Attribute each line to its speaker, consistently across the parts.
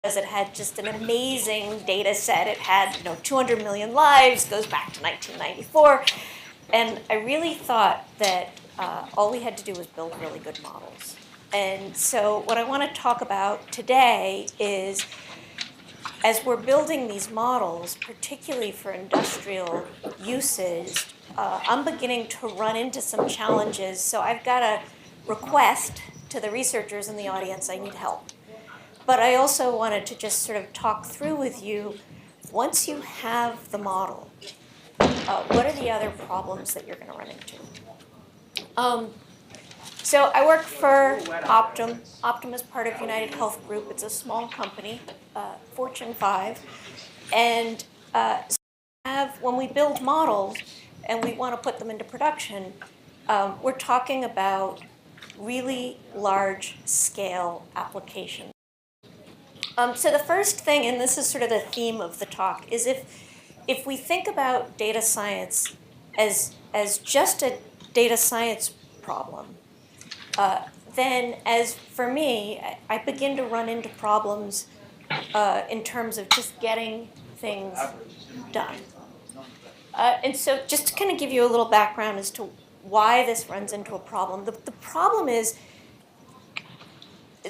Speaker 1: because it had just an amazing data set. It had 200 million lives, goes back to 1994. And I really thought that all we had to do was build really good models. And so what I want to talk about today is, as we're building these models, particularly for industrial usage, I'm beginning to run into some challenges. So I've got a request to the researchers in the audience. I need help. But I also wanted to just sort of talk through with you, once you have the model, what are the other problems that you're going to run into? So I work for Optum. Optum is part of United Health Group. It's a small company, Fortune 5. And when we build models and we want to put them into production, we're talking about really large scale applications. So the first thing, and this is sort of the theme of the talk, is if we think about data science as just a data science problem, then as for me, I begin to run into problems in terms of just getting things done. And so just to kind of give you a little background as to why this runs into a problem, the problem is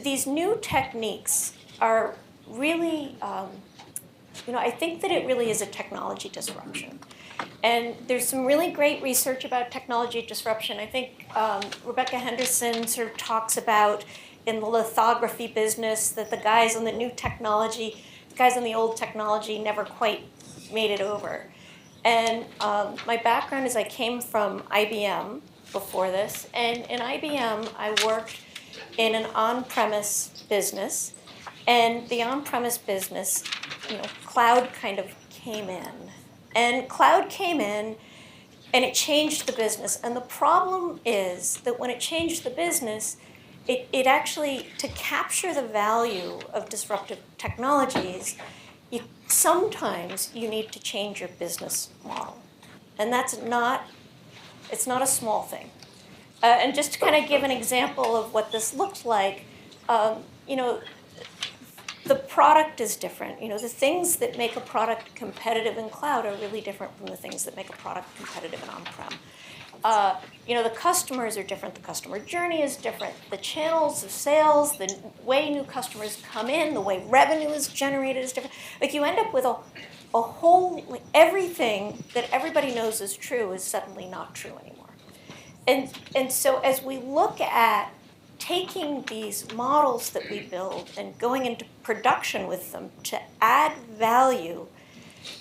Speaker 1: these new techniques are really, I think that it really is a technology disruption. And there's some really great research about technology disruption. I think Rebecca Henderson sort of talks about in the lithography business that the guys on the new technology, the guys on the old technology never quite made it over. And my background is I came from IBM before this. And in IBM, I worked in an on-premise business. And the on-premise business, cloud kind of came in. And cloud came in, and it changed the business. And the problem is that when it changed the business, it actually, to capture the value of disruptive technologies, sometimes you need to change your business model. And it's not a small thing. And just to kind of give an example of what this looked like, the product is different. The things that make a product competitive in cloud are really different from the things that make a product competitive in on-prem. The customers are different. The customer journey is different. The channels of sales, the way new customers come in, the way revenue is generated is different. Like you end up with a whole, everything that everybody knows is true is suddenly not true anymore. And so as we look at taking these models that we build and going into production with them to add value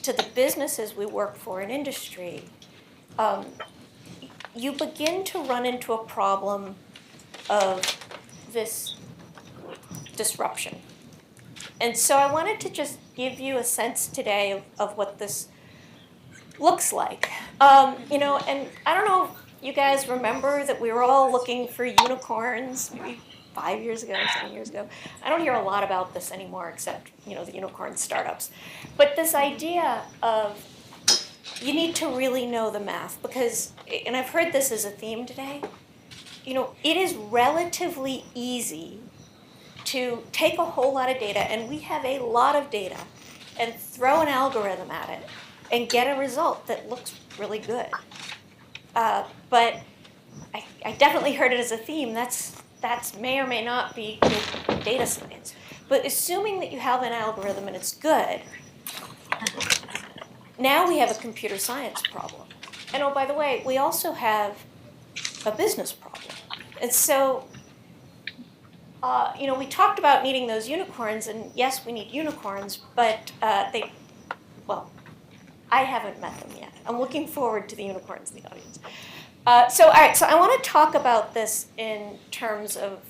Speaker 1: to the businesses we work for in industry, you begin to run into a problem of this disruption. And so I wanted to just give you a sense today of what this looks like. And I don't know if you guys remember that we were all looking for unicorns maybe 5 years ago, 7 years ago. I don't hear a lot about this anymore except, the unicorn startups. But this idea of you need to really know the math because, and I've heard this as a theme today, it is relatively easy to take a whole lot of data, and we have a lot of data, and throw an algorithm at it and get a result that looks really good. But I definitely heard it as a theme. That's may or may not be good data science. But assuming that you have an algorithm and it's good, now we have a computer science problem. And oh, by the way, we also have a business problem. And so, we talked about needing those unicorns, and yes, we need unicorns, but I haven't met them yet. I'm looking forward to the unicorns in the audience. So I want to talk about this in terms of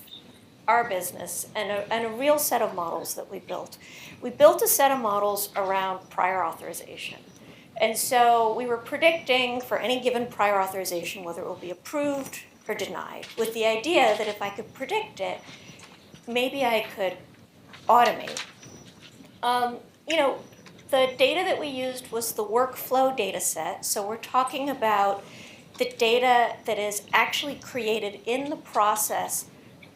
Speaker 1: our business and a real set of models that we built. We built a set of models around prior authorization. And so we were predicting for any given prior authorization whether it will be approved or denied, with the idea that if I could predict it, maybe I could automate. The data that we used was the workflow data set. So we're talking about the data that is actually created in the process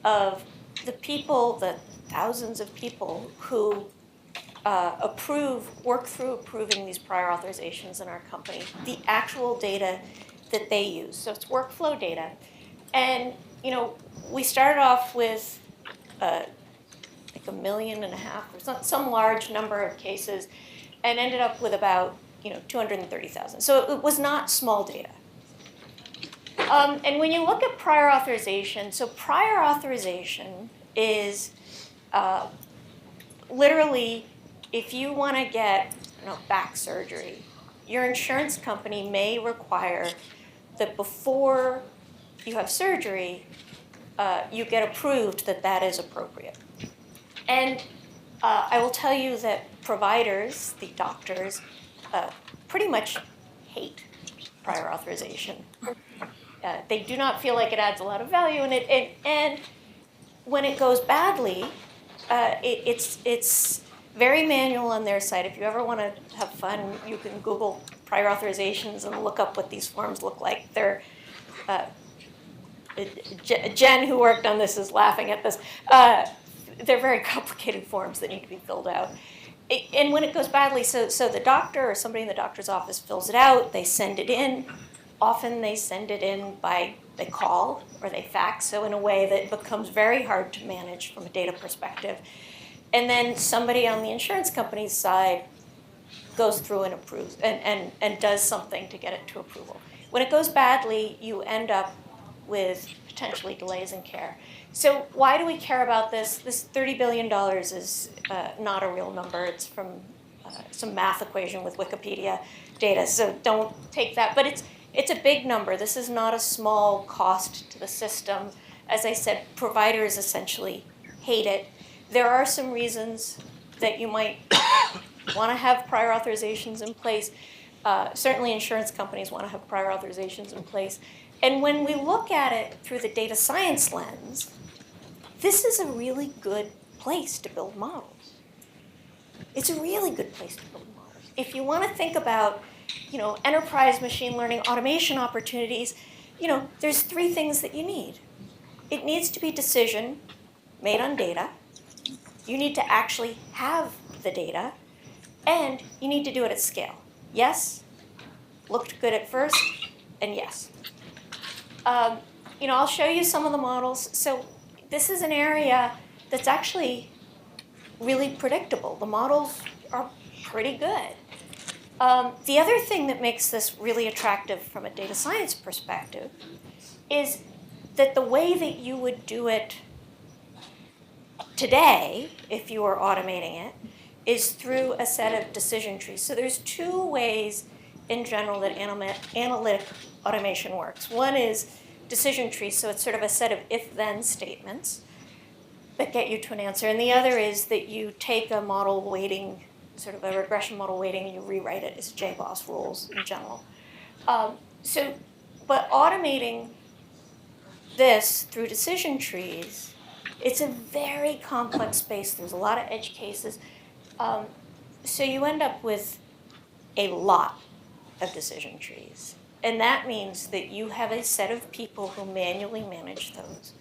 Speaker 1: of the people, the thousands of people who work through approving these prior authorizations in our company, the actual data that they use. So it's workflow data. And, we started off with like 1.5 million or some large number of cases and ended up with about, 230,000. So it was not small data. And when you look at prior authorization, so prior authorization is literally, if you want to get back surgery, your insurance company may require that before you have surgery, you get approved that that is appropriate. And I will tell you that providers, the doctors, pretty much hate prior authorization. They do not feel like it adds a lot of value, and when it goes badly, it's very manual on their side. If you ever want to have fun, you can Google prior authorizations and look up what these forms look like. They're Jen, who worked on this, is laughing at this. They're very complicated forms that need to be filled out. And when it goes badly, so the doctor or somebody in the doctor's office fills it out, they send it in. Often they send it in they call or they fax, so in a way that becomes very hard to manage from a data perspective. And then somebody on the insurance company's side goes through and approves and does something to get it to approval. When it goes badly, you end up with potentially delays in care. So why do we care about this? This $30 billion is not a real number. It's from some math equation with Wikipedia data, so don't take that. But it's a big number. This is not a small cost to the system. As I said, providers essentially hate it. There are some reasons that you might want to have prior authorizations in place. Certainly insurance companies want to have prior authorizations in place. And when we look at it through the data science lens, this is a really good place to build models. It's a really good place to build models. If you want to think about, enterprise machine learning automation opportunities, there's 3 things that you need. It needs to be decision made on data. You need to actually have the data, and you need to do it at scale. Yes, looked good at first, and yes. I'll show you some of the models. So this is an area that's actually really predictable. The models are pretty good. The other thing that makes this really attractive from a data science perspective is that the way that you would do it today, if you were automating it, is through a set of decision trees. So there's 2 ways in general that analytic automation works. One is decision trees, so it's sort of a set of if-then statements that get you to an answer. And the other is that you take a model weighting, sort of a regression model weighting, and you rewrite it as JBoss rules in general. But automating this through decision trees, it's a very complex space. There's a lot of edge cases. So you end up with a lot of decision trees. And that means that you have a set of people who manually manage those.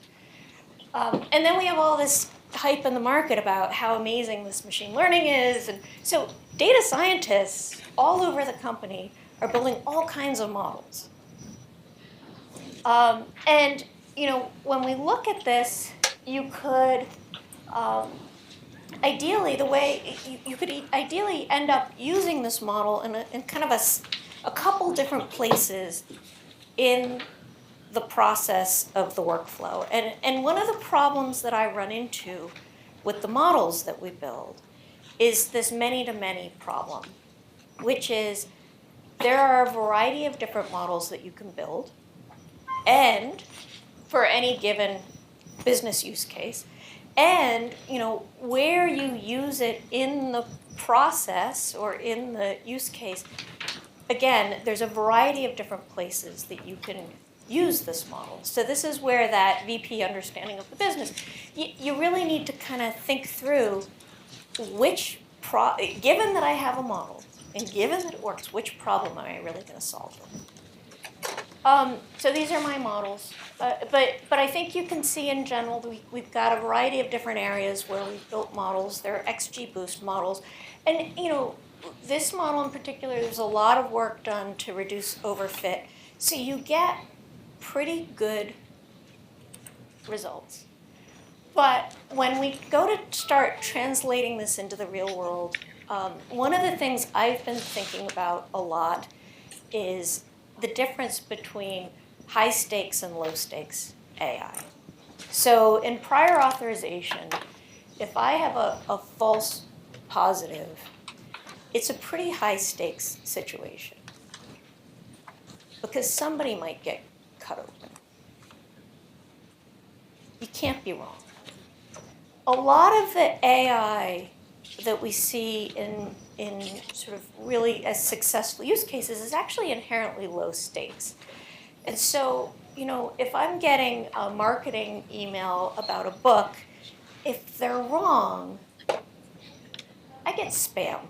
Speaker 1: And then we have all this hype in the market about how amazing this machine learning is. And so data scientists all over the company are building all kinds of models. And when we look at this, you could ideally, you could ideally end up using this model in kind of a couple different places in the process of the workflow. And one of the problems that I run into with the models that we build is this many-to-many problem, which is there are a variety of different models that you can build, and for any given business use case, and where you use it in the process or in the use case. Again, there's a variety of different places that you can use this model. So this is where that VP understanding of the business, you really need to kind of think through given that I have a model and given that it works, which problem am I really going to solve? So these are my models, but I think you can see in general we've got a variety of different areas where we've built models. They're XGBoost models, and this model in particular, there's a lot of work done to reduce overfit, so you get pretty good results. But when we go to start translating this into the real world, one of the things I've been thinking about a lot is the difference between high stakes and low stakes AI. So in prior authorization, if I have a false positive, it's a pretty high stakes situation because somebody might get cut open. You can't be wrong. A lot of the AI that we see in sort of really as successful use cases is actually inherently low stakes. And so, if I'm getting a marketing email about a book, if they're wrong, I get spam.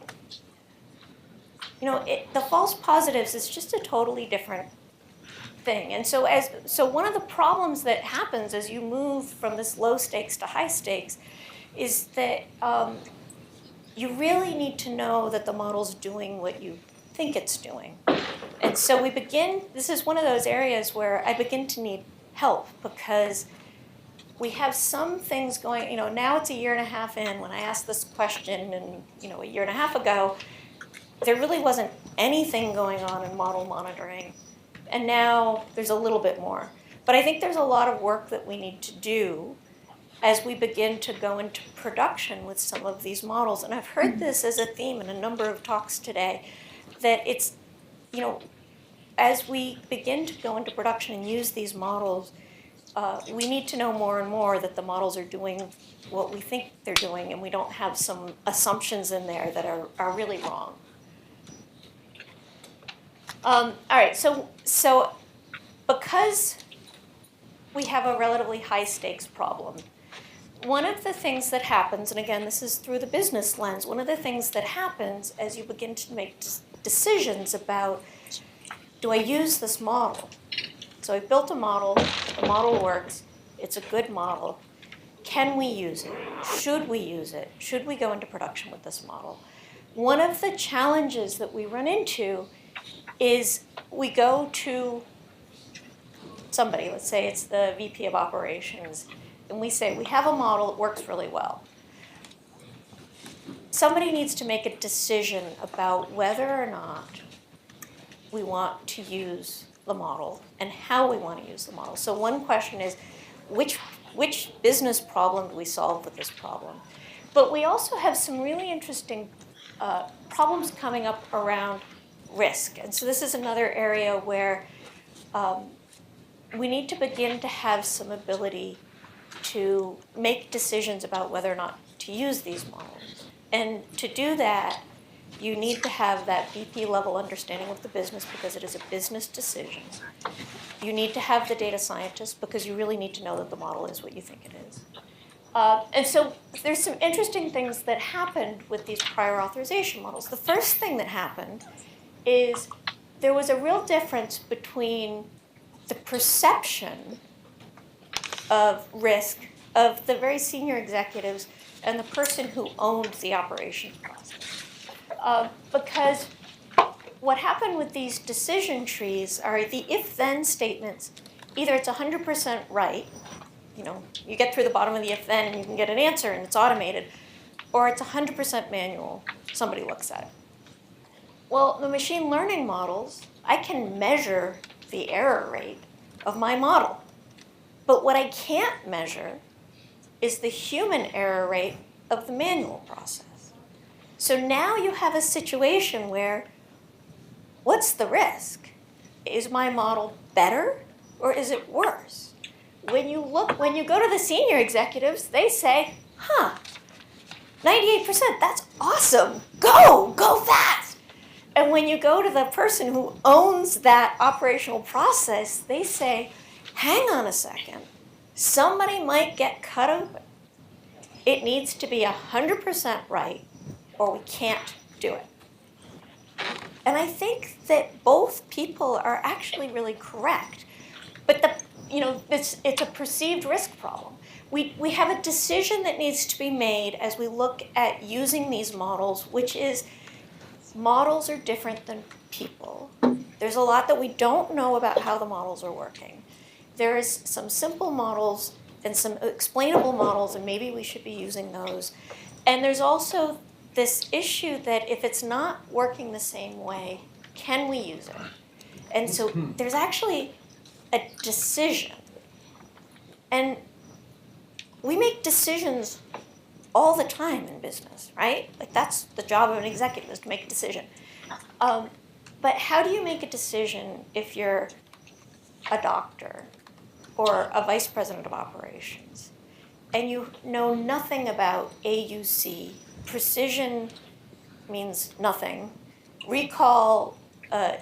Speaker 1: The false positives is just a totally different thing. And so one of the problems that happens as you move from this low stakes to high stakes is that you really need to know that the model's doing what you think it's doing. And so this is one of those areas where I begin to need help because we have some things going, now it's a year and a half in. When I asked this question and, a year and a half ago, there really wasn't anything going on in model monitoring. And now there's a little bit more. But I think there's a lot of work that we need to do as we begin to go into production with some of these models. And I've heard this as a theme in a number of talks today, that it's, as we begin to go into production and use these models, we need to know more and more that the models are doing what we think they're doing, and we don't have some assumptions in there that are really wrong. All right, so because we have a relatively high stakes problem, one of the things that happens, and again, this is through the business lens, one of the things that happens as you begin to make decisions about, do I use this model? So I built a model, the model works, it's a good model. Can we use it? Should we use it? Should we go into production with this model? One of the challenges that we run into is we go to somebody, let's say it's the VP of operations, and we say, we have a model, it works really well. Somebody needs to make a decision about whether or not we want to use the model and how we want to use the model. So one question is, which business problem do we solve with this problem? But we also have some really interesting problems coming up around risk. And so this is another area where we need to begin to have some ability to make decisions about whether or not to use these models. And to do that, you need to have that VP level understanding of the business because it is a business decision. You need to have the data scientist because you really need to know that the model is what you think it is. And so there's some interesting things that happened with these prior authorization models. The first thing that happened is there was a real difference between the perception of risk of the very senior executives and the person who owned the operations process. Because what happened with these decision trees are the if-then statements. Either it's 100% right, you get through the bottom of the if-then and you can get an answer and it's automated, or it's 100% manual, somebody looks at it. Well, the machine learning models, I can measure the error rate of my model. But what I can't measure is the human error rate of the manual process. So now you have a situation where, what's the risk? Is my model better or is it worse? When you go to the senior executives, they say, 98%, that's awesome. Go fast. And when you go to the person who owns that operational process, they say, hang on a second, somebody might get cut open. It needs to be 100% right, or we can't do it. And I think that both people are actually really correct. But it's a perceived risk problem. We have a decision that needs to be made as we look at using these models, which is models are different than people. There's a lot that we don't know about how the models are working. There's some simple models and some explainable models, and maybe we should be using those. And there's also this issue that if it's not working the same way, can we use it? And so there's actually a decision. And we make decisions all the time in business, right? Like that's the job of an executive, is to make a decision. But how do you make a decision if you're a doctor or a vice president of operations and you know nothing about AUC? Precision means nothing. Recall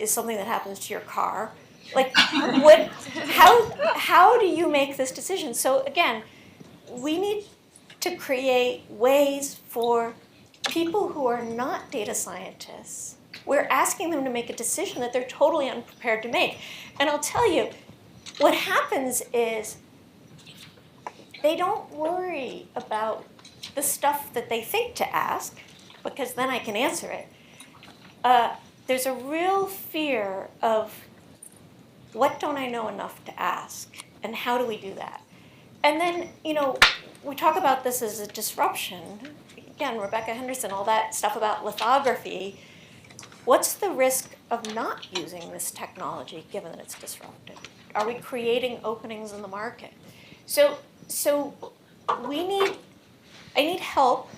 Speaker 1: is something that happens to your car. Like, how do you make this decision? So again, we need to create ways for people who are not data scientists. We're asking them to make a decision that they're totally unprepared to make. And I'll tell you, what happens is they don't worry about the stuff that they think to ask, because then I can answer it. There's a real fear of, what don't I know enough to ask? And how do we do that? And then, we talk about this as a disruption. Again, Rebecca Henderson, all that stuff about lithography. What's the risk of not using this technology given that it's disruptive? Are we creating openings in the market? So I need help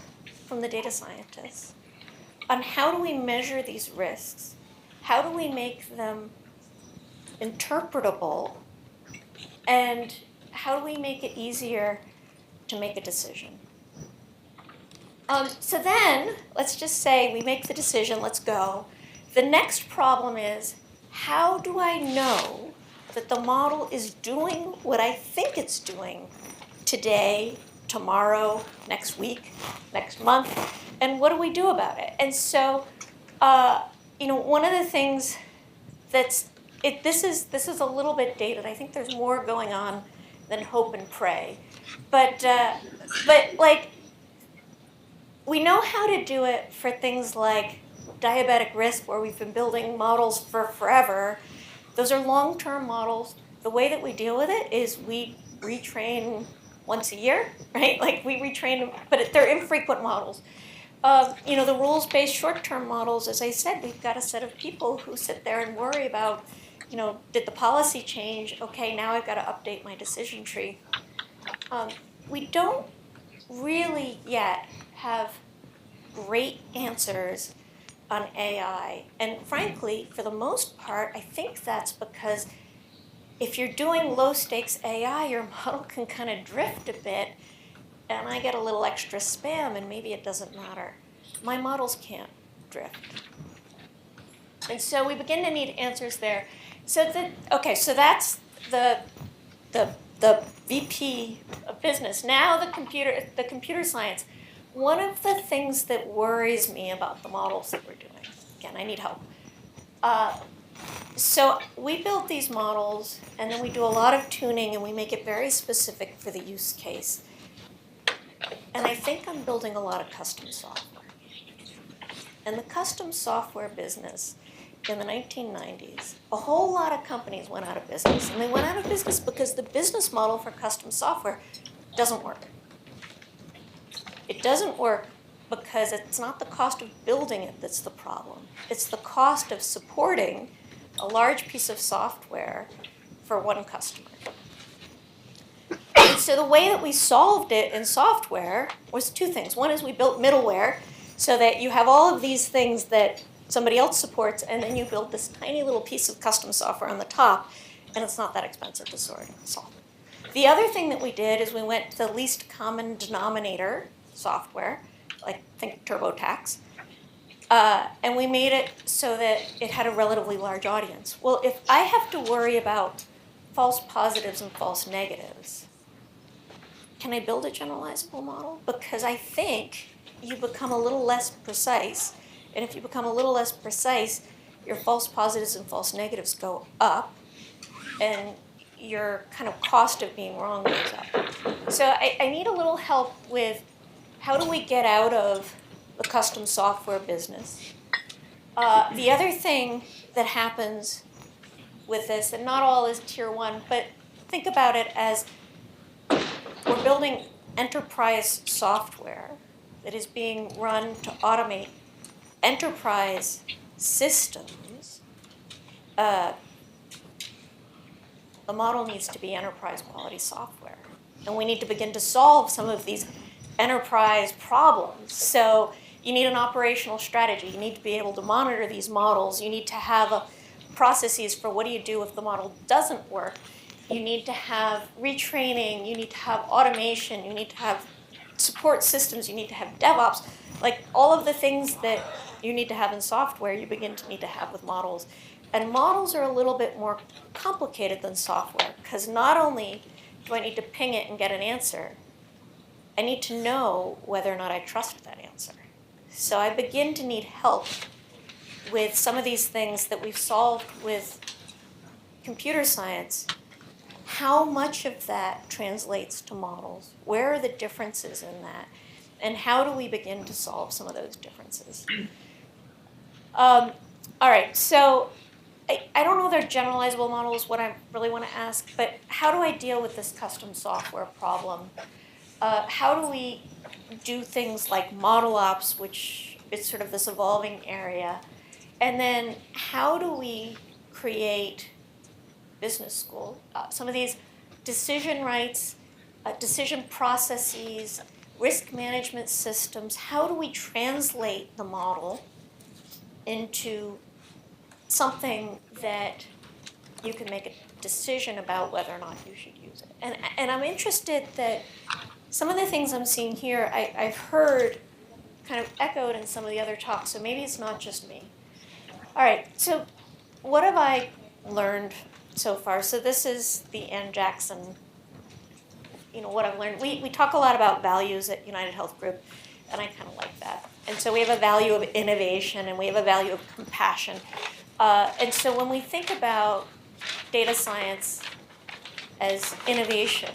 Speaker 1: from the data scientists on how do we measure these risks? How do we make them interpretable? And how do we make it easier to make a decision? So then, let's just say we make the decision, let's go. The next problem is, how do I know that the model is doing what I think it's doing today, tomorrow, next week, next month, and what do we do about it? And so, one of the things this is a little bit dated. I think there's more going on than hope and pray, but like, we know how to do it for things like diabetic risk, where we've been building models for forever. Those are long-term models. The way that we deal with it is we retrain once a year, right? Like we retrain them, but they're infrequent models. The rules-based short-term models, as I said, we've got a set of people who sit there and worry about, did the policy change? Okay, now I've got to update my decision tree. We don't really yet have great answers on AI. And frankly, for the most part, I think that's because if you're doing low-stakes AI, your model can kind of drift a bit, and I get a little extra spam, and maybe it doesn't matter. My models can't drift. And so we begin to need answers there. So that's the VP of business. Now the computer science. One of the things that worries me about the models that we're doing, again, I need help. So we build these models, and then we do a lot of tuning, and we make it very specific for the use case. And I think I'm building a lot of custom software. And the custom software business in the 1990s, a whole lot of companies went out of business. And they went out of business because the business model for custom software doesn't work. It doesn't work because it's not the cost of building it that's the problem. It's the cost of supporting a large piece of software for one customer. And so the way that we solved it in software was two things. One is we built middleware so that you have all of these things that somebody else supports, and then you build this tiny little piece of custom software on the top, and it's not that expensive to solve. The other thing that we did is we went to the least common denominator software, like think TurboTax, and we made it so that it had a relatively large audience. Well, if I have to worry about false positives and false negatives, can I build a generalizable model? Because I think you become a little less precise, and if you become a little less precise, your false positives and false negatives go up, and your kind of cost of being wrong goes up. So I need a little help with how do we get out of the custom software business. The other thing that happens with this, and not all is tier one, but think about it as we're building enterprise software that is being run to automate enterprise systems. The model needs to be enterprise quality software. And we need to begin to solve some of these enterprise problems. So you need an operational strategy. You need to be able to monitor these models. You need to have processes for what do you do if the model doesn't work. You need to have retraining. You need to have automation. You need to have support systems. You need to have DevOps. Like all of the things that you need to have in software, you begin to need to have with models. And models are a little bit more complicated than software, because not only do I need to ping it and get an answer, I need to know whether or not I trust that answer. So I begin to need help with some of these things that we've solved with computer science. How much of that translates to models? Where are the differences in that? And how do we begin to solve some of those differences? All right, so I don't know if they're generalizable models, what I really want to ask, but how do I deal with this custom software problem? How do we do things like model ops, which is sort of this evolving area? And then how do we create business school? Some of these decision rights, decision processes, risk management systems, how do we translate the model into something that you can make a decision about whether or not you should use it? And I'm interested that some of the things I'm seeing here, I've heard kind of echoed in some of the other talks, so maybe it's not just me. All right, so what have I learned so far? So this is the Ann Jackson, what I've learned. We talk a lot about values at United Health Group, and I kind of like that. And so we have a value of innovation, and we have a value of compassion. And so when we think about data science as innovation,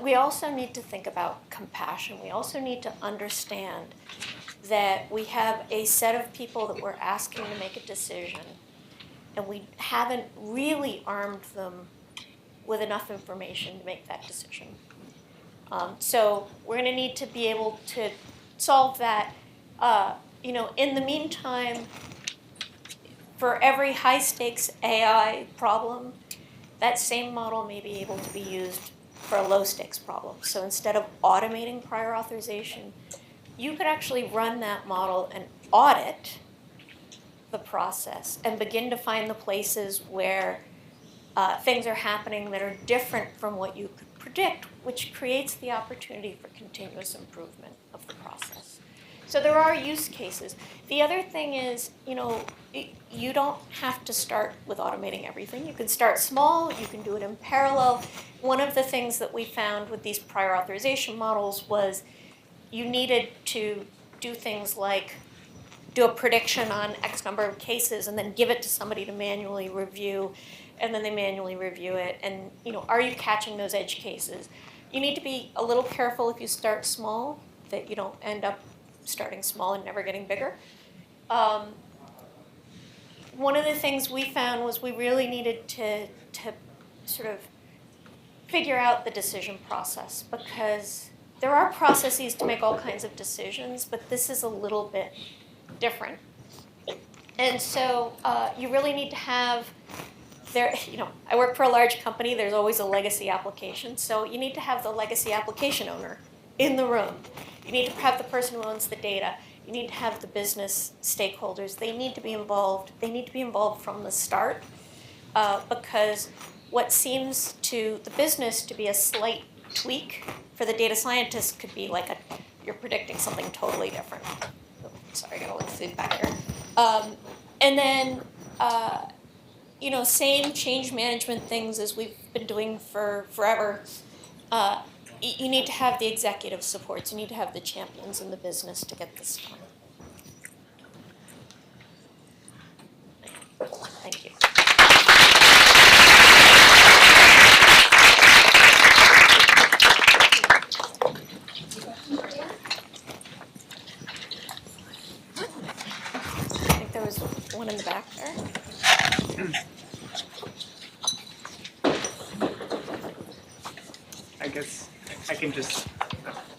Speaker 1: we also need to think about compassion. We also need to understand that we have a set of people that we're asking to make a decision, and we haven't really armed them with enough information to make that decision. So we're going to need to be able to solve that. In the meantime, for every high-stakes AI problem, that same model may be able to be used for a low-stakes problem. So instead of automating prior authorization, you could actually run that model and audit the process and begin to find the places where things are happening that are different from what you could predict, which creates the opportunity for continuous improvement of the process. So there are use cases. The other thing is, you don't have to start with automating everything. You can start small, you can do it in parallel. One of the things that we found with these prior authorization models was you needed to do things like do a prediction on X number of cases and then give it to somebody to manually review, and then they manually review it. And are you catching those edge cases? You need to be a little careful if you start small, that you don't end up starting small and never getting bigger. One of the things we found was we really needed to sort of figure out the decision process, because there are processes to make all kinds of decisions, but this is a little bit different. And so you really need to have I work for a large company, there's always a legacy application, so you need to have the legacy application owner in the room. You need to have the person who owns the data. You need to have the business stakeholders. They need to be involved. They need to be involved from the start, because what seems to the business to be a slight tweak for the data scientist could be like you're predicting something totally different. Oh, sorry, I got a little feedback here. And then, same change management things as we've been doing for forever. You need to have the executive supports. You need to have the champions in the business to get this done. one in the back there.
Speaker 2: I guess I can just.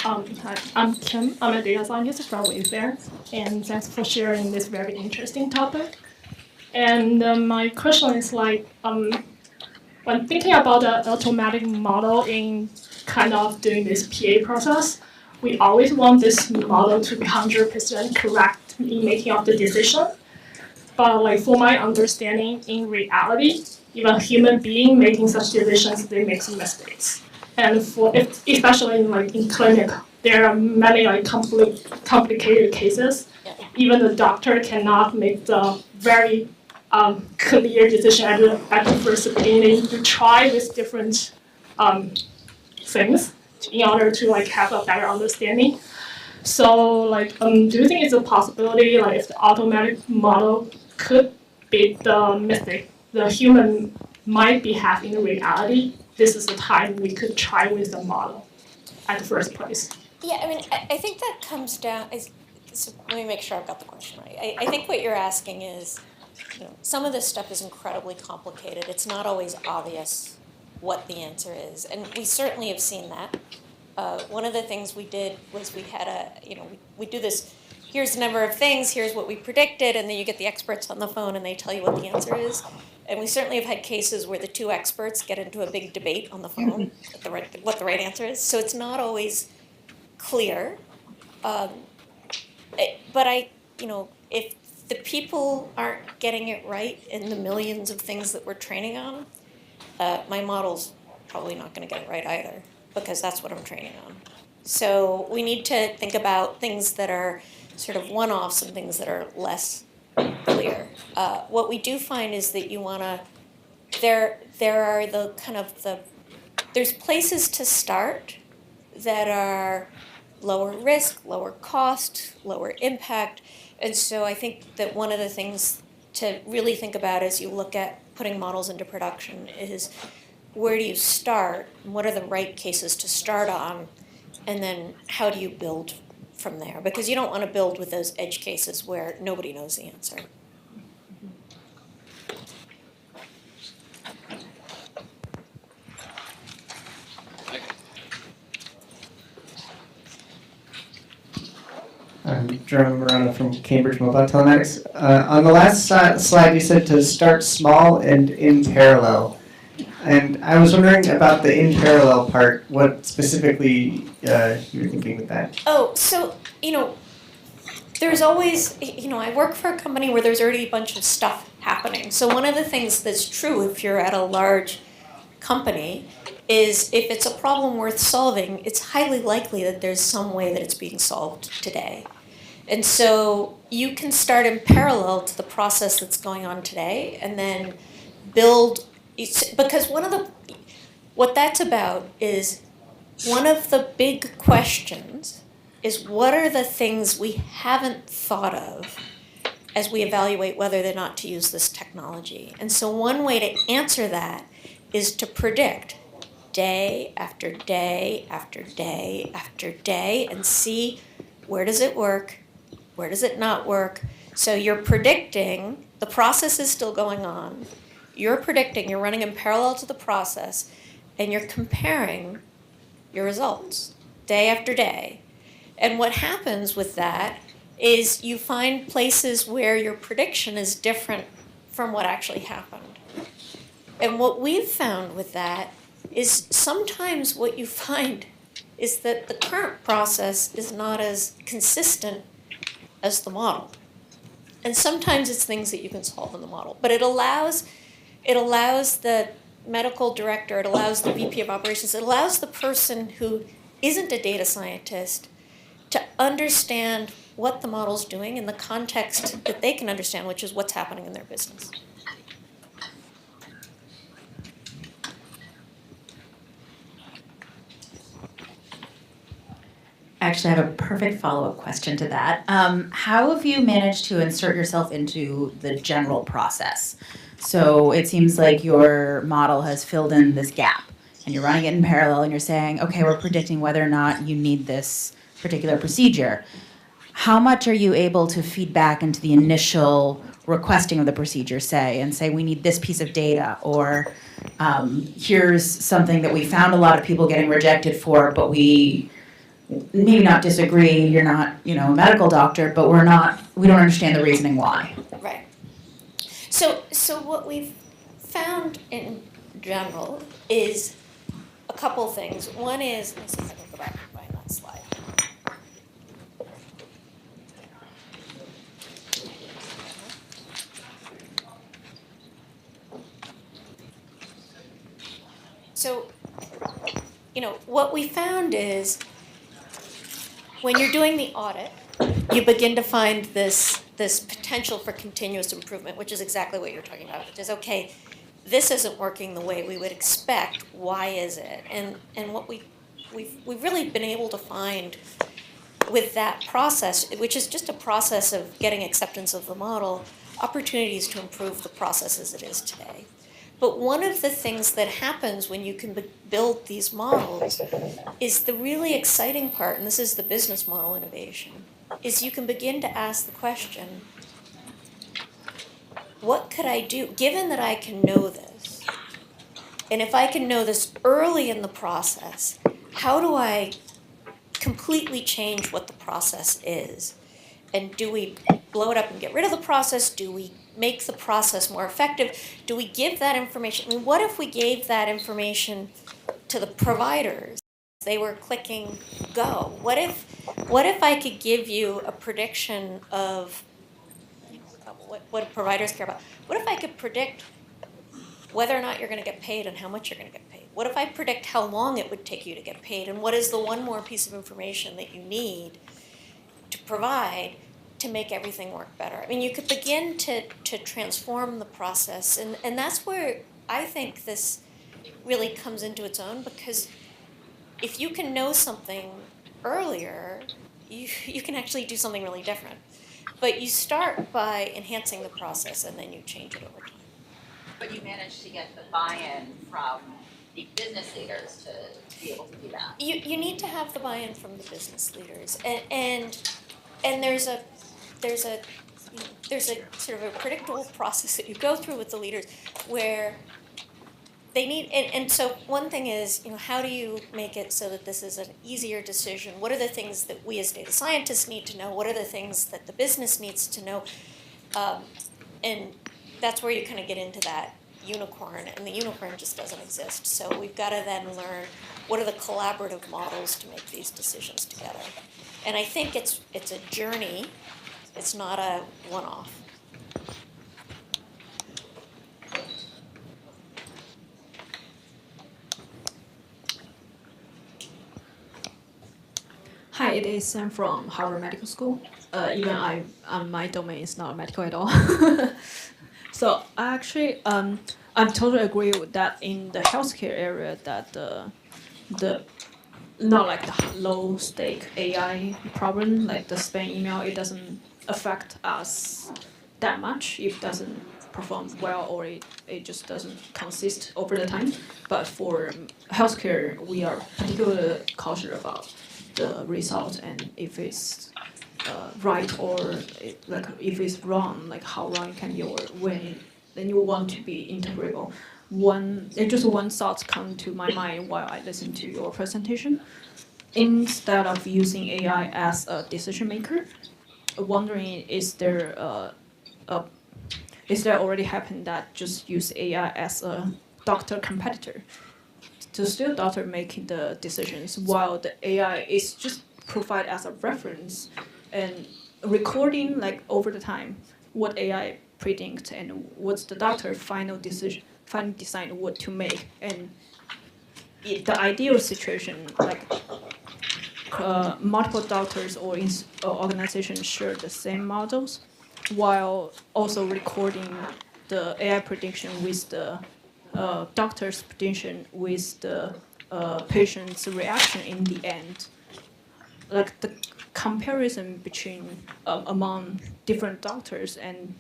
Speaker 3: Hi, I'm Kim. I'm a data scientist from Wayfair, and thanks for sharing this very interesting topic. And my question is when thinking about the automatic model in kind of doing this PA process, we always want this model to be 100% correct in making of the decision. But like for my understanding, in reality, even human being making such decisions, they make some mistakes. And especially in clinic, there are many complicated cases.
Speaker 1: Yeah.
Speaker 3: Even the doctor cannot make the very clear decision at the first beginning. You try with different things in order to have a better understanding. So do you think it's a possibility if the automatic model could be the mistake the human might be having in reality? This is the time we could try with the model at the first place.
Speaker 1: Yeah, I mean, I think that comes down. So let me make sure I've got the question right. I think what you're asking is, some of this stuff is incredibly complicated. It's not always obvious what the answer is, and we certainly have seen that. One of the things we did was we had we do this. Here's the number of things. Here's what we predicted, and then you get the experts on the phone, and they tell you what the answer is. And we certainly have had cases where the two experts get into a big debate on the phone what the right answer is. So it's not always clear. But if the people aren't getting it right in the millions of things that we're training on, my model's probably not going to get it right either, because that's what I'm training on. So we need to think about things that are sort of one-offs and things that are less clear. What we do find is that you want to, there are there's places to start that are lower risk, lower cost, lower impact. And so I think that one of the things to really think about as you look at putting models into production is, where do you start? What are the right cases to start on? And then how do you build from there? Because you don't want to build with those edge cases where nobody knows the answer.
Speaker 4: I'm Jerome Morano from Cambridge Mobile Telematics. On the last slide, you said to start small and in parallel. And I was wondering about the in parallel part, what specifically you were thinking with that.
Speaker 1: Oh, so, there's always, I work for a company where there's already a bunch of stuff happening. So one of the things that's true if you're at a large company is if it's a problem worth solving, it's highly likely that there's some way that it's being solved today. And so you can start in parallel to the process that's going on today and then build, because what that's about is, one of the big questions is, what are the things we haven't thought of as we evaluate whether or not to use this technology? And so one way to answer that is to predict day after day after day after day and see, where does it work, where does it not work. So you're predicting, the process is still going on, you're predicting, you're running in parallel to the process, and you're comparing your results day after day. And what happens with that is you find places where your prediction is different from what actually happened. And what we've found with that is, sometimes what you find is that the current process is not as consistent as the model. And sometimes it's things that you can solve in the model. But it allows the medical director, it allows the VP of operations, it allows the person who isn't a data scientist to understand what the model's doing in the context that they can understand, which is what's happening in their business.
Speaker 5: Actually, I have a perfect follow-up question to that. How have you managed to insert yourself into the general process? So it seems like your model has filled in this gap, and you're running it in parallel, and you're saying, okay, we're predicting whether or not you need this particular procedure. How much are you able to feed back into the initial requesting of the procedure say, and say, we need this piece of data, or here's something that we found a lot of people getting rejected for, but we maybe not disagree, you're not, a medical doctor, but we don't understand the reasoning why.
Speaker 1: Right. So what we've found in general is a couple things. One is, let me see if I can go back and find that slide. So, what we found is when you're doing the audit, you begin to find this potential for continuous improvement, which is exactly what you're talking about, which is, okay, this isn't working the way we would expect. Why is it? And what we've really been able to find with that process, which is just a process of getting acceptance of the model, opportunities to improve the process as it is today. But one of the things that happens when you can build these models is the really exciting part, and this is the business model innovation, is you can begin to ask the question, what could I do, given that I can know this, and if I can know this early in the process, how do I completely change what the process is? And do we blow it up and get rid of the process? Do we make the process more effective? Do we give that information? I mean, what if we gave that information to the providers? They were clicking go. What if I could give you a prediction of what providers care about? What if I could predict whether or not you're going to get paid and how much you're going to get paid? What if I predict how long it would take you to get paid, and what is the one more piece of information that you need to provide to make everything work better? I mean, you could begin to transform the process, and that's where I think this really comes into its own, because if you can know something earlier, you can actually do something really different. But you start by enhancing the process, and then you change it over time.
Speaker 6: But you managed to get the buy-in from the business leaders to be able to do that.
Speaker 1: You need to have the buy-in from the business leaders, and there's a sort of a predictable process that you go through with the leaders where they need, and so one thing is, how do you make it so that this is an easier decision? What are the things that we as data scientists need to know? What are the things that the business needs to know? And that's where you kind of get into that unicorn, and the unicorn just doesn't exist. So we've got to then learn what are the collaborative models to make these decisions together. And I think it's a journey. It's not a one-off.
Speaker 7: Hi, it is Sam from Harvard Medical School. Even my domain is not medical at all. So actually, I totally agree with that. In the healthcare area, that the not like the low stake AI problem, like the spam email, it doesn't affect us that much if it doesn't perform well, or it just doesn't consist over the time. But for healthcare, we are particularly cautious about the result, and if it's right, or if it's wrong, like how wrong can you, or when, then you want to be integrable. One thought come to my mind while I listen to your presentation. Instead of using AI as a decision maker, wondering, is there already happened that just use AI as a doctor competitor? To still doctor making the decisions, while the AI is just provide as a reference and recording like over the time what AI predict and what's the doctor final decide what to make. And the ideal situation, like multiple doctors or organizations share the same models, while also recording the AI prediction with the doctor's prediction with the patient's reaction in the end. Like the comparison between among different doctors and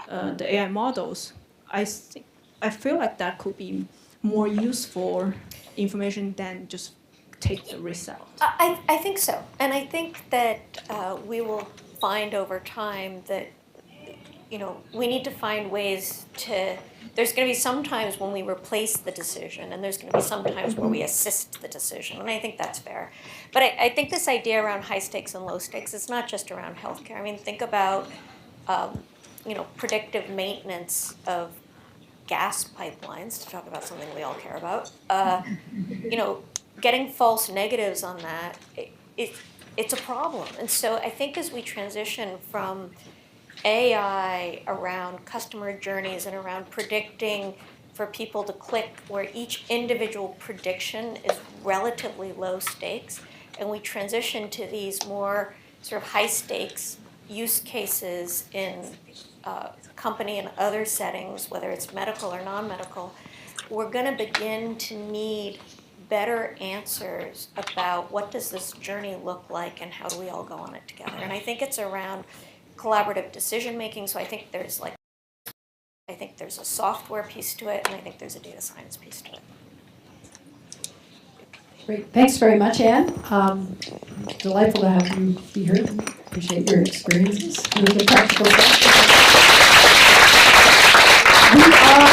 Speaker 7: the AI models, I feel like that could be more useful information than just take the result.
Speaker 1: I think so, and I think that we will find over time that we need to find ways to, there's going to be some times when we replace the decision, and there's going to be some times where we assist the decision, and I think that's fair. But I think this idea around high stakes and low stakes is not just around healthcare. I mean, think about, predictive maintenance of gas pipelines, to talk about something we all care about. Getting false negatives on that, it's a problem. And so I think as we transition from AI around customer journeys and around predicting for people to click where each individual prediction is relatively low stakes, and we transition to these more sort of high stakes use cases in company and other settings, whether it's medical or non-medical, we're going to begin to need better answers about what does this journey look like and how do we all go on it together. And I think it's around collaborative decision making. So I think there's a software piece to it, and I think there's a data science piece to it.
Speaker 8: Great. Thanks very much, Anne. Delightful to have you be here. Appreciate your experiences. Really practical We are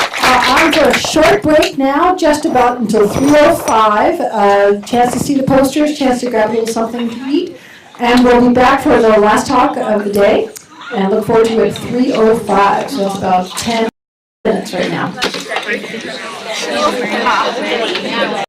Speaker 8: on for a short break now, just about until 3:05. Chance to see the posters, chance to grab a little something to eat. And we'll be back for the last talk of the day. And look forward to it at 3:05. So that's about 10 minutes right now.